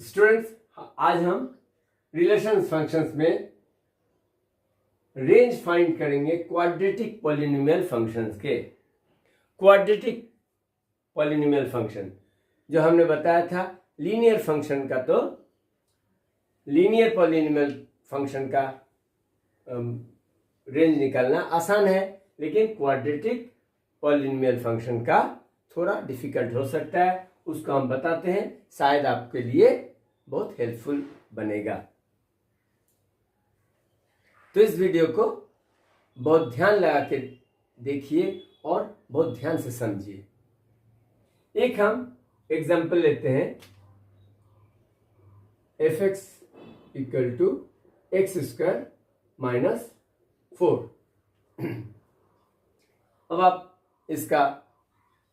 Students, आज हम relation functions में रेंज फाइंड करेंगे क्वाड्रेटिक पॉलिनोमियल फंक्शंस के। क्वाड्रेटिक पॉलिनोमियल फंक्शन जो हमने बताया था लीनियर फंक्शन का, तो लीनियर पॉलिनोमियल फंक्शन का रेंज निकालना आसान है, लेकिन क्वाड्रेटिक पॉलिनोमियल फंक्शन का थोड़ा डिफिकल्ट हो सकता है। उसको हम बताते हैं, शायद आपके लिए बहुत हेल्पफुल बनेगा। तो इस वीडियो को बहुत ध्यान लगा के देखिए और बहुत ध्यान से समझिए। एक हम एग्जाम्पल लेते हैं, f(x) = x² - 4। अब आप इसका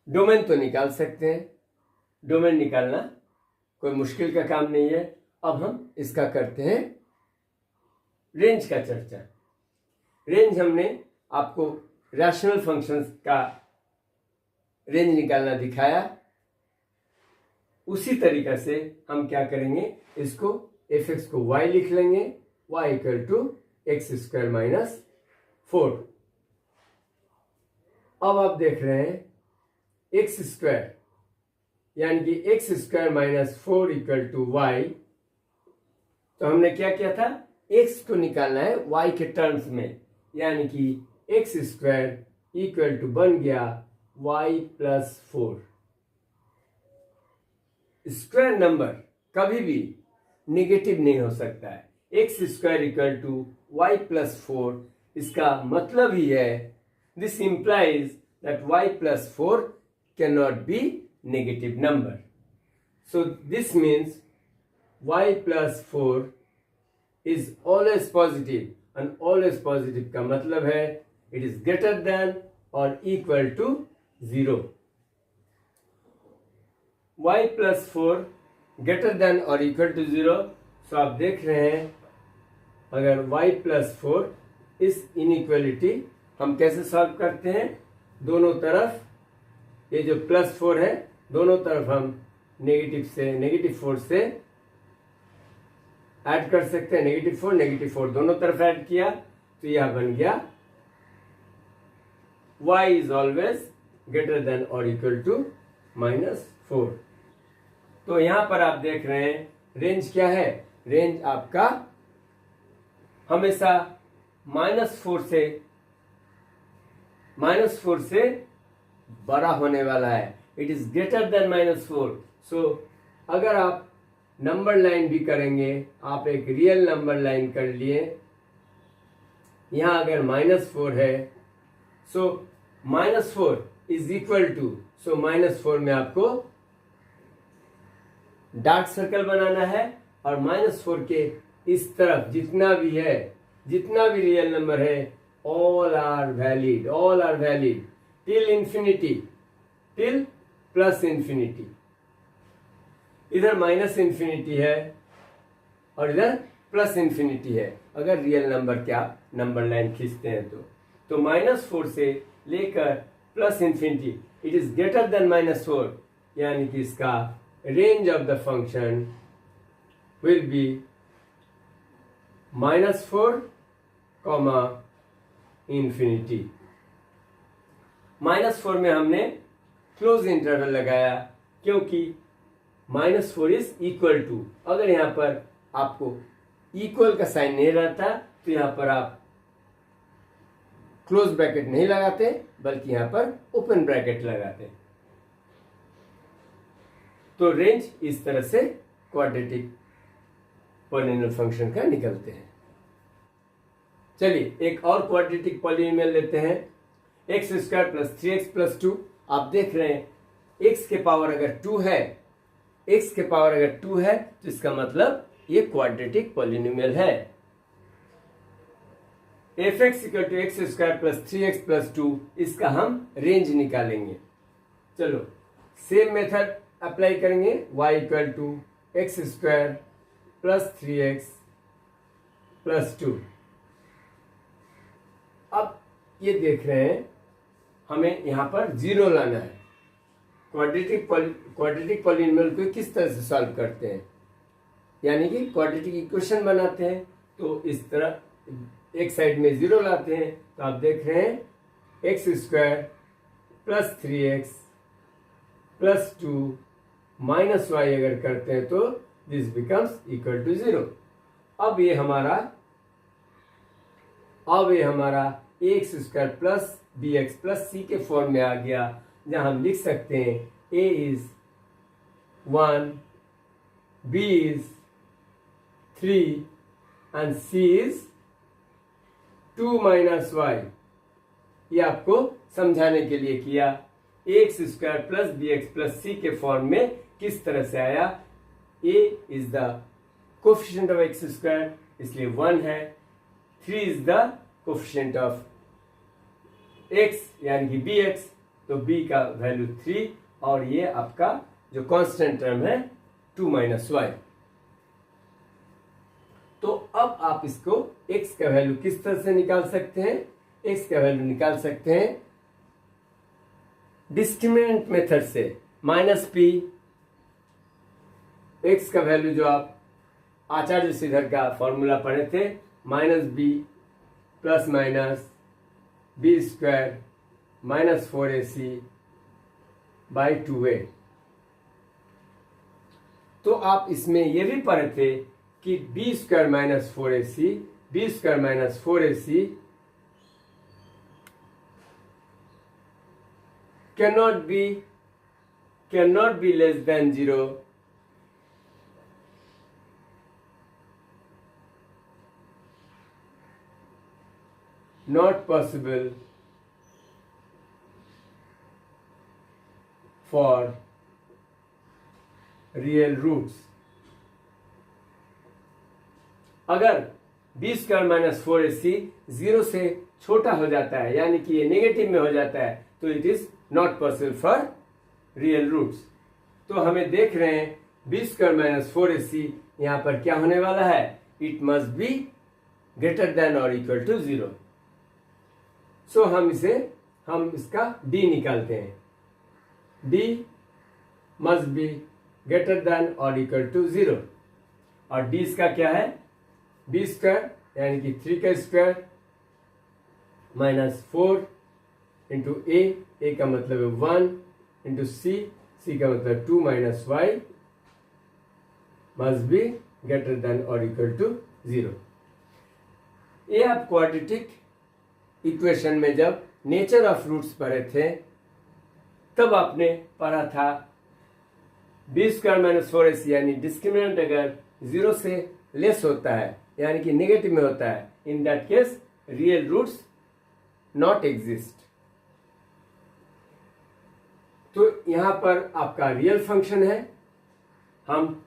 डोमेन तो निकाल सकते हैं। डोमेन निकालना कोई मुश्किल का काम नहीं है। अब हम इसका करते हैं रेंज का चर्चा। रेंज हमने आपको रैशनल फंक्शंस का रेंज निकालना दिखाया। उसी तरीका से हम क्या करेंगे, इसको f(x) को y लिख लेंगे, y = x² - 4। अब आप देख रहे हैं x² यानी कि x² - 4 = y। तो हमने क्या किया था, x को निकालना है y के टर्म्स में, यानी कि x² बन गया y + 4। स्क्वायर नंबर कभी भी नेगेटिव नहीं हो सकता है। x² = y + 4, इसका मतलब ही है, this implies that y + 4 cannot be negative number. So this means y + 4 is always positive, and always positive का मतलब है it is greater than or equal to 0. y + 4 greater than or equal to 0। so आप देख रहे हैं, अगर y + 4 इस inequality हम कैसे सॉल्व करते हैं, दोनों तरफ ये जो +4 है, दोनों तरफ हम -4 से ऐड कर सकते हैं। -4 दोनों तरफ ऐड किया तो यह बन गया y is always greater than or equal to -4। तो यहां पर आप देख रहे हैं रेंज क्या है। रेंज आपका हमेशा -4 से बड़ा होने वाला है। It is greater than -4। सो अगर आप नंबर लाइन भी करेंगे, आप एक रियल नंबर लाइन कर लिए, यहां अगर -4 है, सो -4 इज इक्वल टू, सो -4 में आपको डार्क सर्कल बनाना है, और -4 के इस तरफ जितना भी रियल नंबर है, all are valid till infinity, till +∞। इधर -∞ है और इधर +∞ है। अगर रियल नंबर के आप नंबर लाइन खींचते हैं तो -4 से लेकर +∞, इट इज ग्रेटर देन -4, यानी कि इसका range of the function will be -4, ∞। -4 में हमने क्लोज इंटरवल लगाया, क्योंकि -4 इज इक्वल टू, अगर यहां पर आपको इक्वल का साइन नहीं रहता तो यहां पर आप क्लोज ब्रैकेट नहीं लगाते, बल्कि यहां पर ओपन ब्रैकेट लगाते। तो रेंज इस तरह से क्वाड्रेटिक पॉलिनोमियल फंक्शन का निकलते हैं। चलिए एक और क्वाड्रेटिक पॉलिनोमियल लेते हैं, x² + 3x + 2। आप देख रहे हैं x के पावर अगर 2 है, तो इसका मतलब ये क्वाड्रेटिक पॉलिनोमियल है। f(x) = x² + 3x + 2, इसका हम रेंज निकालेंगे। चलो सेम मेथड अप्लाई करेंगे। y = x² + 3x + 2। अब ये देख रहे हैं, हमें यहां पर 0 लाना है। क्वाड्रेटिक पॉलिनोमियल को किस तरह से सॉल्व करते हैं, यानी कि क्वाड्रेटिक इक्वेशन बनाते हैं। तो इस तरह एक साइड में 0 लाते हैं, तो आप देख रहे हैं X square plus 3x plus 2 minus Y अगर करते हैं तो दिस बिकम्स इक्वल टू 0। अब ये हमारा x square plus b x plus c के फॉर्म में आ गया, जहां हम लिख सकते हैं a is 1, b is 3 and c is 2 minus y. ये आपको समझाने के लिए किया। X square plus b x plus c के फॉर्म में किस तरह से आया। a is the coefficient of x square, इसलिए 1 है। 3 is the coefficient of x यानी कि bx, तो b का वैल्यू 3 और ये आपका जो कांस्टेंट टर्म है 2 माइनस वाई। तो अब आप इसको x का वैल्यू किस तरह से निकाल सकते हैं। x का वैल्यू निकाल सकते हैं डिस्क्रिमिनेंट मेथड से। माइनस p, x का वैल्यू जो आप आचार्य श्रीधर का फॉर्मूला पढ़े थे, minus b plus minus B square minus 4ac by 2a। तो आप इसमें यह भी पढ़े थे कि B square minus 4ac, B square minus 4ac cannot be less than 0 not possible for real roots। अगर बी स्क्वायर माइनस 4ac 0 से छोटा हो जाता है, यानी कि ये नेगेटिव में हो जाता है, तो it is not possible for real roots. तो हमें देख रहे हैं बी स्क्वायर माइनस 4ac यहां पर क्या होने वाला है, it must be greater than और इक्वल टू 0। सो हम इसका d निकालते हैं। d must be greater than और इक्वल टू 0 और d इसका क्या है, बी स्क्वायर यानी कि 3 का स्क्वायर माइनस 4 इंटू ए का मतलब है 1 इंटू सी का मतलब 2 minus Y must be greater than और इक्वल टू 0। ये आप क्वाड्रेटिक इक्वेशन में जब नेचर ऑफ रूट्स पढ़े थे तब आपने पढ़ा था बी स्क्वायर माइनस 4ac यानी डिस्क्रिमिनेंट अगर 0 से लेस होता है यानी कि नेगेटिव में होता है, in that case real roots not exist. तो यहां पर आपका रियल फंक्शन है, हम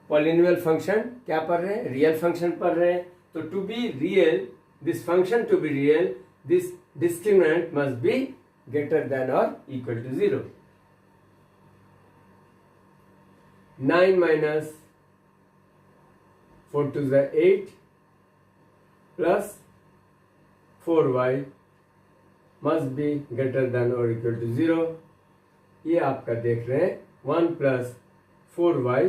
पॉलिनोमियल फंक्शन क्या पढ़ रहे हैं, रियल फंक्शन पढ़ रहे हैं। तो to be real, this function to be real, this discriminant must be greater than or equal to 0. 9 minus 4 to the 8 plus 4y must be greater than or equal to 0. ये आपका देख रहे हैं 1 plus 4y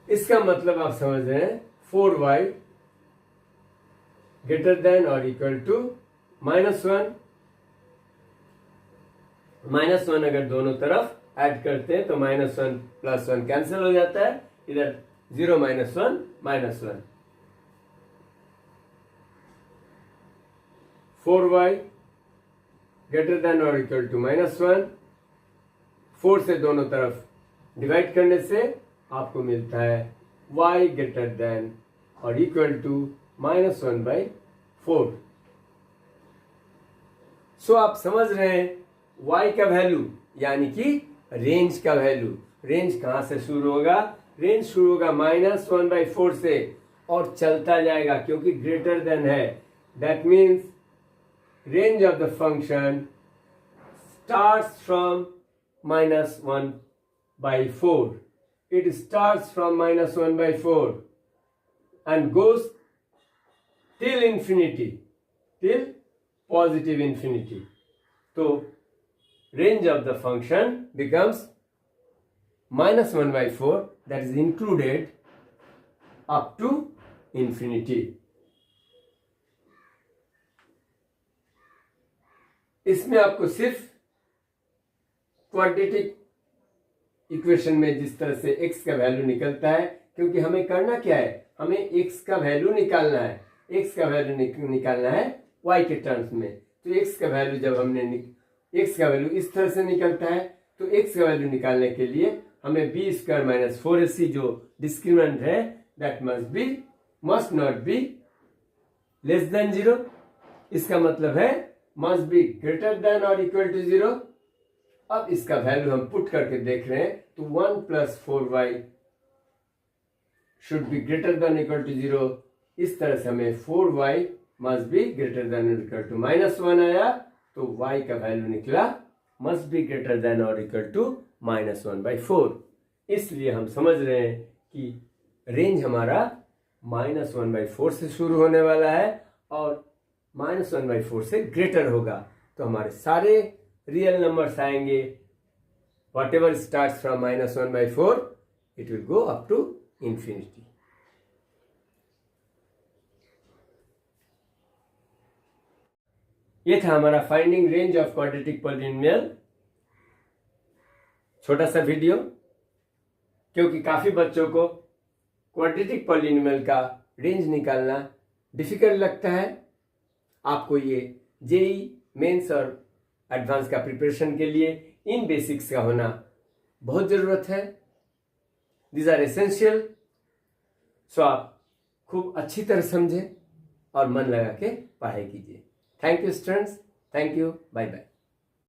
इसका मतलब आप समझ रहे हैं 4y ग्रेटर देन और इक्वल टू -1। -1 अगर दोनों तरफ ऐड करते हैं तो -1 प्लस 1 कैंसिल हो जाता है, इधर 0 -1 -1। 4y ग्रेटर देन और इक्वल टू -1। 4 से दोनों तरफ डिवाइड करने से आपको मिलता है y ग्रेटर देन और इक्वल टू -1/4। सो आप समझ रहे हैं y का वैल्यू यानी कि रेंज का वैल्यू। रेंज कहां से शुरू होगा, रेंज शुरू होगा -1/4 से और चलता जाएगा क्योंकि ग्रेटर देन है। That means range of the function starts from -1/4। It starts from -1/4 and goes till infinity, till positive infinity. तो range of the function becomes minus 1 by 4, that is included up to infinity. इसमें आपको सिर्फ quadratic equation में जिस तरह से x का value निकलता है, क्योंकि हमें करना क्या है, हमें x का वैल्यू निकालना है, x का वैल्यू निकालना है y के टर्म्स में। तो x का वैल्यू जब हमने x का वैल्यू इस तरह से निकलता है, तो x का वैल्यू निकालने के लिए हमें b स्क्वायर माइनस 4ac जो डिस्क्रिमिनेंट है that must not be less than 0। इसका मतलब है मस्ट बी ग्रेटर देन और इक्वल टू 0। अब इसका वैल्यू हम पुट करके देख रहे हैं, तो 1 plus 4y should be greater than equal to 0। इस तरह से हमें 4y must be greater than और इक्वल टू माइनस 1 आया, तो y का वैल्यू निकला मस्ट बी ग्रेटर देन और इक्वल टू माइनस 1 बाई 4। इसलिए हम समझ रहे हैं कि रेंज हमारा माइनस 1 बाई 4 से शुरू होने वाला है और माइनस 1 बाई 4 से ग्रेटर होगा। तो हमारे सारे रियल नंबर्स आएंगे whatever start from minus 1 by 4 it will go up to infinity. ये था हमारा finding range of quadratic polynomial, छोटा सा वीडियो, क्योंकि काफी बच्चों को क्वाड्रेटिक पॉलिनोमियल का रेंज निकालना डिफिकल्ट लगता है। आपको ये जेई मेंस और एडवांस का प्रिपरेशन के लिए इन बेसिक्स का होना बहुत जरूरत है। These are essential. सो आप खूब अच्छी तरह समझें और मन लगा के पढ़ाई कीजिए। Thank you students, thank you, bye bye.